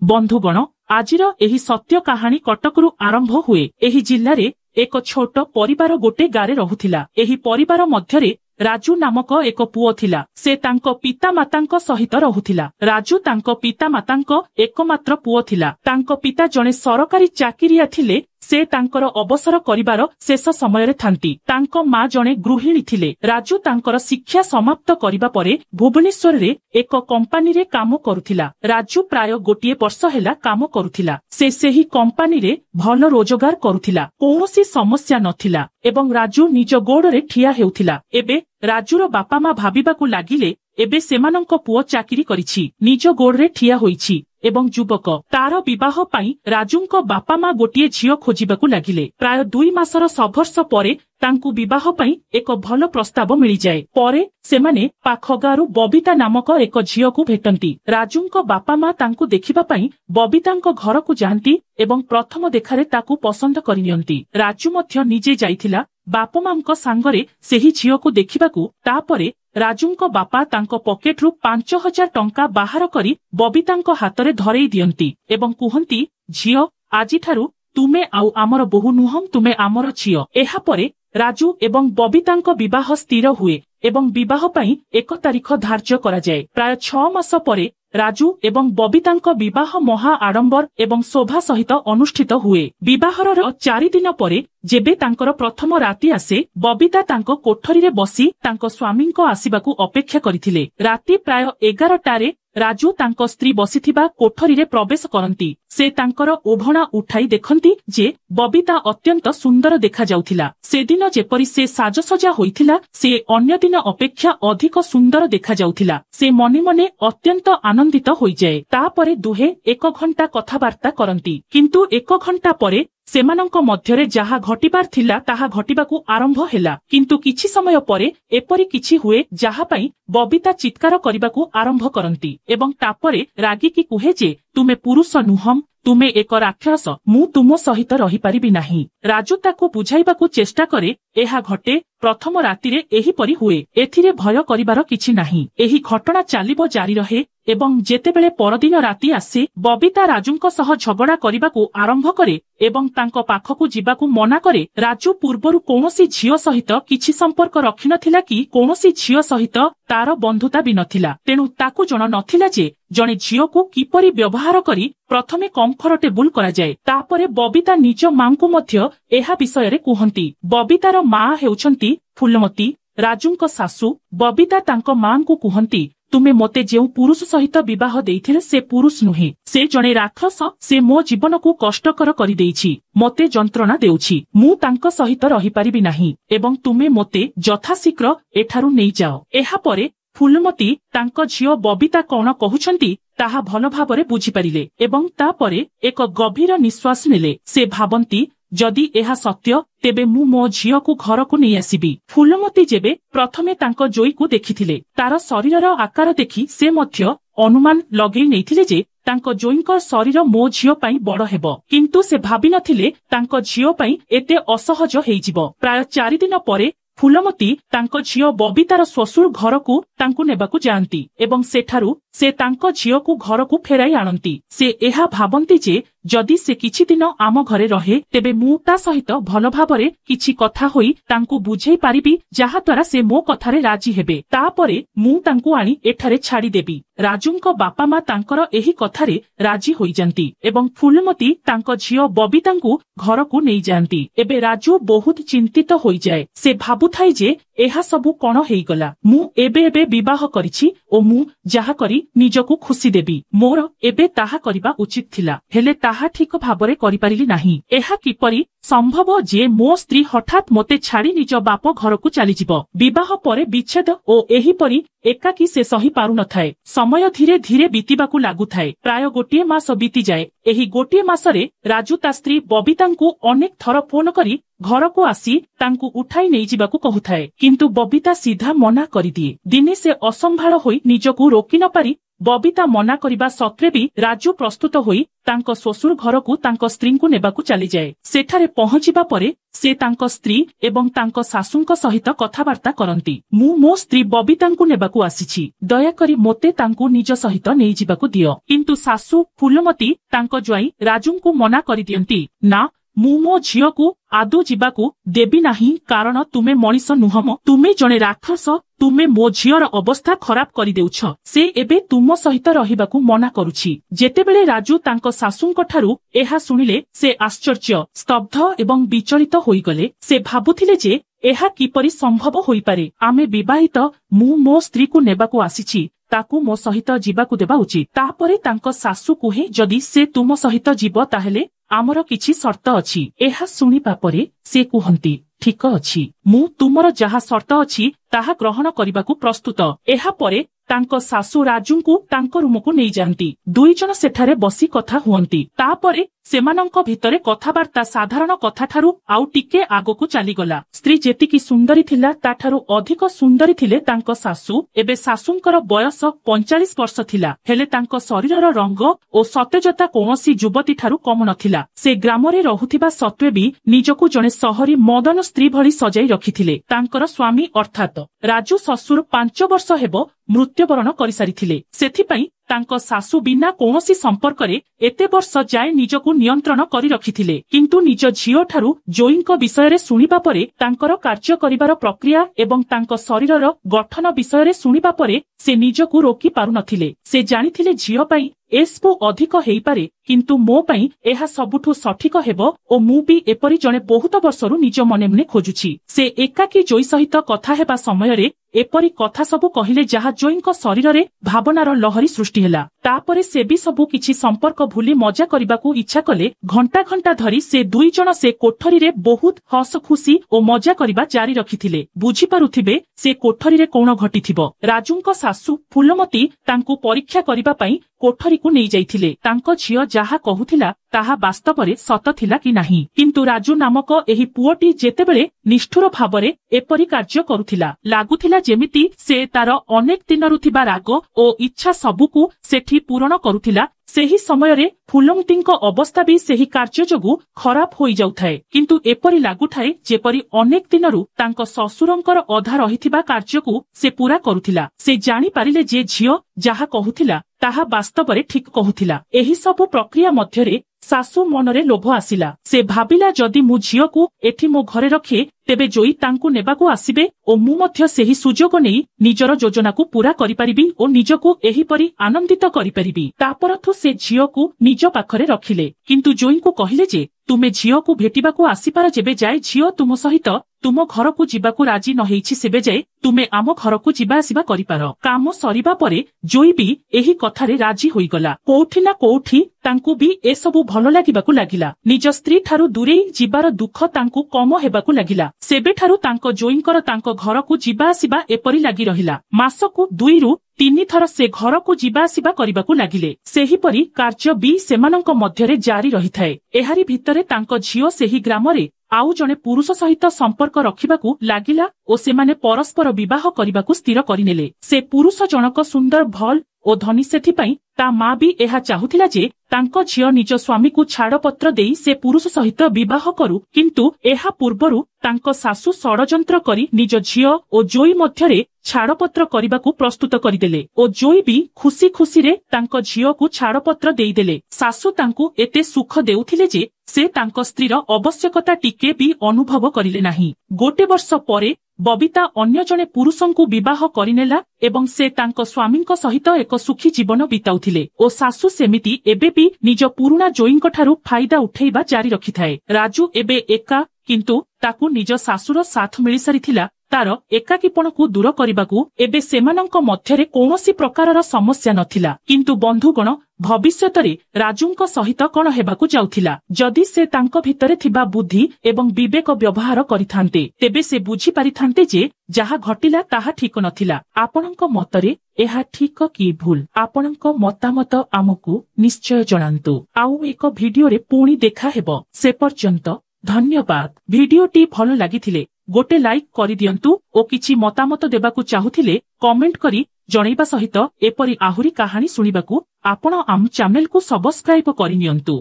बंधुगण आजिर एही सत्य कहानी कटकरू आरंभ हुए। एही जिल्लारे एक छोट परिवार गोटे गारे रहुथिला। एही परिवार मध्यरे राजू नामक एक पुओ थिला। से तांको पिता मातांको सहित रहुथिला। राजू तांको पिता मातांको एकमात्र पुओ थिला। तांको पिता जणे सरकारी चाकिरिया थिले। से तांकर अवसर करिवार शेष समय थांती। तांको माँ जणे गृहिणी थिले। राजू तांकर शिक्षा समाप्त करिबा परे भुवनेश्वर रे एक कंपानी रे काम करुथिला। राजू प्राय गोटिए वर्ष हेला काम करुथिला। से सेही कंपानी रे भल रोजगार करुथिला। कोनोसी समस्या नथिला एवं राजू निज गोड़रे ठिया हेउथिला। एबे राजूर बापा माँ भाबिबाकू लागिले एबे सेमानंको पुओ चाकिरी करिछि, निज गोड़रे ठिया होइछि एवं युवक तार विवाह पाई राजूंको बापा माँ गोटिए झियो खोजिबाकू लागिले। प्राय 2 मासर संघर्ष परे तांकु विवाह पाई एक भल प्रस्ताव मिली जाए। परे सेमाने पाख गारू बबिता नामक एक झियो को भेटंती। राजूंको बापा माँ तांकु देखिबा पाई बबितांको घर को जांती एवं प्रथम देखारे ताकू पसंद करिनियंती। राजू मध्य निजे जाइथिला बापा मांको सांगरे सेही झियो को देखिबाकू। तापरे राजूंको बापा तांको पॉकेटरू 5000 टंका बाहर करी बबितांको हातरे धरेई दियंती एवं कुहंती, झियो आजिठारू तुमे आउ आमर बहु नुहम, तुमे आमर झियो। एहा परे राजू एवं बबितांको विवाह स्थिर हुए एवं विवाह पाई एक तारीख धार्य करा जाए। प्राय 6 मास परे राजू एवं बबितांको विवाह महा आडंबर एवं शोभा सहित अनुष्ठित हुए। विवाहर 4 दिन परे जेबे तांकर प्रथम राति आसे, बबिता तांको कोठरी रे बसी तांको स्वामींको आसीबाकू अपेक्षा करिथिले। राति प्राय 11टारे राजू तांको स्त्री बसिथिबा कोठरी रे प्रवेश करंती। से तांकर ओढणा उठाई देखंती जे बबिता अत्यंत सुंदर देखा जाउथिला। सेदिन जेपरि से साजसजा होइथिला से अन्य दिन अपेक्षा अधिक सुंदर देखा जाउथिला। से मने मने अत्यंत आनंदित होई जाए। तापरे दुहे 1 घंटा कथाबार्ता करंती, किंतु 1 घंटा परे सेमानंको मध्यरे जाहा घटिबार थिला ताहा घटिबाकू आरंभ हेला। किंतु किछि समय परे एपरि किछि हुए जाहा पाई बबिता चित्कार करिबाकू आरंभ करंती एवं तापरे रागी की कुहे जे तुमे पुरुष नुहम, तुमे एक राक्षस, मु तुमो सहित रही पारिबी नाही। राजू ताकू बुझाइबाकू चेष्टा करे एहा घटे प्रथम रातिरे एही परि हुए, एथिरे भय करिबार किछि नाही। एही घटना चालिबो जारी रहे एवं जेतेबेले परदिन राति आसे बबिता राजूंको सह झगड़ा करिबाकू आरंभ करे एवं तांको पाखकू जिबाकू मना करे। राजू पूर्वरु कोनोसी झियो सहित किछि संपर्क रखि नथिला कि कोनोसी झियो सहित तार बंधुता भी नथिला। तेणु ताकू जण नथिला जे जणे झियो को किपरि व्यवहार करी प्रथमे कंफर्टेबल करा जाए। तापरे बबिता निज मांकू मध्य एहा विषयरे कुहंती। बबितार मां हेउछंती फुलमती, राजूंको सासू। बबिता तांको मांकू कुहंती, तुमे मते जेउ पुरुष सहित विवाह देइथिले से पुरुष नुहे, से जणे राक्षस। से मो जीवन को कष्टकर करि देइछि, मते जंत्रणा देउछि, मु तांको सहित रही पारिबी नाही एवं तुमे मते यथाशीघ्र एठारू नै जाओ। एहा परे फुलमती तांको झियो बबिता कोन कहुछंती ताहा भल भाबरे बुझी पारिले एवं तापरे एक गभीर निश्वास नेले। से भाबंती जदि एहा सत्य तेबे मु मो झियो को घर को नहीं आसीबी। फुलमती जेबे प्रथमे तांको जोई को देखिथिले तार शरीरर आकार देखि से मध्य अनुमान लगेई नैथिले जे तांको जोईंको शरीर मो झियो पाई बड़ हेबो, किंतु से भाबी नथिले तांको झियो पाई एते असहज हेइजिबो। प्राय 4 दिन परे फुलमती तांको झियो बबितार श्वशुर घर को तांको नेबाकू जांती एवं सेठारू से तांको झियो को घर को फेराई आनती। से एहा भाबंती जे जदि से किछि दिन आम घरे रहे तेबे मु ता सहित भल भाबरे किछि कथा होई तांको बुझेई पारिबी, जाहा द्वारा से मो कथारे राजी हेबे। तापरे मु तांको आनी एठारे छाड़ी देबी। राजूंको बापा माँ तांकर एही कथारे राजी होई जांती एवं फुलमती तांको झियो बबितांकू घर को नहीं जांती। एबे राजू बहुत चिंतित होई जाए। से भाबुथाई जे एहा सबु कोन हेइगला, मु एबे विवाह करिछि ओ मु जाहा करी निजको खुशी देबी। मोर एबे ताहा करिबा उचित थिला, हेले ताहा ठीक भाबरे करि पारिली नाही। एहा किपरि संभव जे मो स्त्री हठात मते छाड़ी निज बाप घर को चली जिवो। विवाह परे विच्छेद ओ एही परि एकाकी से सही पारु नथाए। समय धीरे धीरे बीतिबाकू लागुथाए। प्राय 1 मास बीती जाए। एही 1 मासरे राजू ता स्त्री बबितांकू अनेक थर फोन करी घर को आसी तांकू उठाई नहीं जिबाकू कहुथाए, किंतु बबिता सीधा मना करि दिए। दिने से असंभाळ होई निजकू रोकी न पारी बबिता मना करिबा सत्वे भी राजू प्रस्तुत होई तांको ससुर घरकू तांको स्त्रींकू नेबाकू चली जाए। सेठारे पहुंचिबा परे से तांको स्त्री एवं तांको सासूंको सहित कथाबार्ता करंती। मु मो स्त्री बबितांकू नेबाकू आसीछि, दयाकरी मोते तांकू निज सहित नेई जिबाकू दियो। किंतु सासू फूलमती तांको ज्वाई राजूंकू मना करि दियंती। ना, मु मो झियोकू आदौ जिबाकू देबी नाही, कारण तुमे मनीष नुहम, तुमे जणे राक्षस, तुमे मो झियर अवस्था खराब करि देउछ। से एबे तुम सहित रहिबाकू मना करुछि। जेतेबेले राजू तांको सासूंक ठारू एहा सुनिले से आश्चर्य, स्तब्ध एवं विचलित होइगले। से भाबुथिले जे एहा किपरि संभव होई पारे। आमे विवाहित, मु मो स्त्री को नेबाकू आसीछि, ताकू मो सहित जीवाकू देबा उचित। तापरे तांको सासू कुहे जदि से तुम सहित जीव ताहेले आमर किछि शर्त अछि। एहा सुनिबा परे से कुहंती, ठीक अछि, मु तुमर जहा शर्त अछि ताहा ग्रहण करिबाकू प्रस्तुत। एहा परे तांको सासू राजूंकू तांको रूमकू नेई जांती। दुई जण सेठारे बसी कथा हुअंती। तापरे सेमानंक भितरे कथाबार्ता साधारण कथा ठारू आउ टिके आगोकू चलीगला। स्त्री जेतिकी सुंदरी थिला ताठारू अधिक सुंदरी थिले तांको सासू। एबे सासूंकर बयस 45 वर्ष थिला, हेले तांको शरीरर रंग ओ सतेजता कोनोसी युवती ठारू कम नथिला। से ग्रामरे रहुथिबा सत्वे भी निजकू जणे सहरी मदन स्त्री भली सजाई रखिथिले। तांकर स्वामी अर्थात राजू ससुर 5 वर्ष हेबो मृत्युवरण करिसारिथिले। सेथिपई तांको सासू बिना कोनोसी संपर्करे एते वर्ष जाए निजकू नियंत्रण करि रखिथिले। किंतु निज झियो ठारू जोईंक विषयरे सुनिबा परे, तांकर कार्य करिबार प्रक्रिया एवं तांको शरीरर गठन विषयरे सुनिबा परे से निजकू रोकी पारु नथिले। से जानिथिले झियो पई एसबु अधिक हेई पारे, किंतु मो पई एहा सबुठु सठिक हेबो ओ मु भी एपरि जणे बहुत वर्षरु निज मने मने खोजुछि। से एकाकी जोई सहित कथा हेबा समयरे एपरि कथा सबु कहिले जहा जोईंक शरीररे भावनार लहरी सृष्टि हेला। तापरे से भी सबु किछि संपर्क भूली मजा करिबाकू इच्छा कले। घंटा घंटा धरी से दुई जण से कोठरी रे बहुत हस खुशी ओ मजा करिबा जारी रखिथिले। बुझी पारुथिबे से कोठरी रे कोण घटिथिबो। राजूंक सासू फूलमती तांकू परीक्षा करिबा पई कोठरी को नहीं जाइथिले। तांको झियो जाहा कहुथिला ताहा वास्तवरे सत थिला कि नाही। किंतु राजू नामक एही पुओटी जेतेबेले निष्ठुर भावरे एपरि कार्य करुथिला, लागुथिला जेमिति से तार अनेक दिनरु थिबा राग ओ इच्छा सबुकू सेठी पूरण करुथिला। सेही समयरे फूलमतींको अवस्था भी सेही कार्य जोगु खराब होई जाउथाए। किंतु एपरि लागुथाए जेपरि अनेक दिनरु तांको ससुरंकर अधा रहिथिबा कार्यकू से पूरा करुथिला। से जानि पारिले जे झियो जाहा कहुथिला ताहा वास्तवरे ठीक कहुथिला। एही सबु प्रक्रिया मध्यरे सासू मनरे लोभ आसिला। से भाबिला जदि मु झियोकू एठी मो घरे रखे तेबे जोई तांकू नेबाकू आसिबे ओ मु मध्य सेही सुजोग नेई निजर योजनाकू पूरा करिपारिबी ओ निजकू एहीपरि आनंदित करिपारिबी। तापरथु से झियोकू निज पाखरे रखिले। किंतु जोईंकू कहिले जे तुमे झियोकू भेटिबाकू आसिपार जेबे जाए झियो तुम सहित तुम घरकू जिबाकू राजी न हेइछि सेबे जाए तुमे आम घरकू जिबा आसिबा करिपार। काम सरिबा परे जोई भी एही कथारे राजी होइगला। कोउठी ना कोउठी तांकू भी ए सबु भलो लागिबाकू लागिला। निज स्त्री ठारू दूरेई जिबार दुख तांकू कम हेबाकू लागिला। सेबे ठारू तांको जोईंकर तांको घरकू जिबा आसिबा एपरि लागि रहिला। मासकू 2 रु 3 थर से घरकू जिबा आसिबा करिबाकू लागिले। सेहीपरि कार्य भी सेमानंक मध्यरे जारी रहिथाए। एहारी भितरे तांको झियो सेही ग्रामरे आउ जणे पुरुष सहित संपर्क रखिबाकू लागिला ओ सेमाने परस्पर विवाह करिबाकू स्थिर करिनेले। से पुरुष जनक सुंदर भल ओ धनी सेथिपई ता मा भी एहा चाहुथिला जे तांको झियो निज स्वामी को छाड़पत्र देई से पुरुष सहित विवाह करू। किंतु एहा पूर्वरु तांको सासू षडयंत्र करी निज झियो ओ जोई मध्यरे छाड़पत्र करिबाकू प्रस्तुत करिदेले ओ जोई भी खुशी खुशी रे तांको झियो को छाड़पत्र देइदेले। सासू तांकू एते सुख देउथिले जे से तांको स्त्रीर आवश्यकता टिके भी अनुभव करिले नाही। गोटे वर्ष परे बबिता अन्य जणे पुरुषंकू विवाह करिनेला एवं से तांको स्वामींक सहित एक सुखी जीवन बिताउथिले ओ सासू सेमिति एबे भी निज पुरुणा जोईंक ठारू फायदा उठेइबा जारी रखिथाए। राजू एबे एका, किंतु ताकू निज सासुर साथ मिली सारिथिला। तार एकाकीपणकू दूर करिबाकू एबे सेमानंक मध्यरे कोनोसी प्रकारर समस्या नथिला। किंतु बंधुगण, भविष्यतरे राजूंक सहित कोन हेबाकू जाउथिला। जदि से तांको भितरे थिबा बुद्धि एवं विवेक व्यवहार करिथान्ते तेबे से बुझी पारिथान्ते जे जाहा घटिला ताहा ठीक नथिला। आपणंक मतरे एहा ठीक कि भूल, आपणंक मतामत आमकू निश्चय जणांतु। आउ एक भिडियो रे पुणी देखा हेबो। से पर्यंत धन्यवाद। भिडियोटी भलो लागिथिले गोटे लाइक करि दियंतु ओ किछि मतामत देबाकू चाहुथिले कमेंट करी ଜଣାଇବା ସହିତ ଏପରି ଆହୁରି କାହାଣୀ ଶୁଣିବାକୁ ଆପଣ ଆମ ଚ୍ୟାନେଲକୁ ସବସ୍କ୍ରାଇବ କରିନିଅନ୍ତୁ।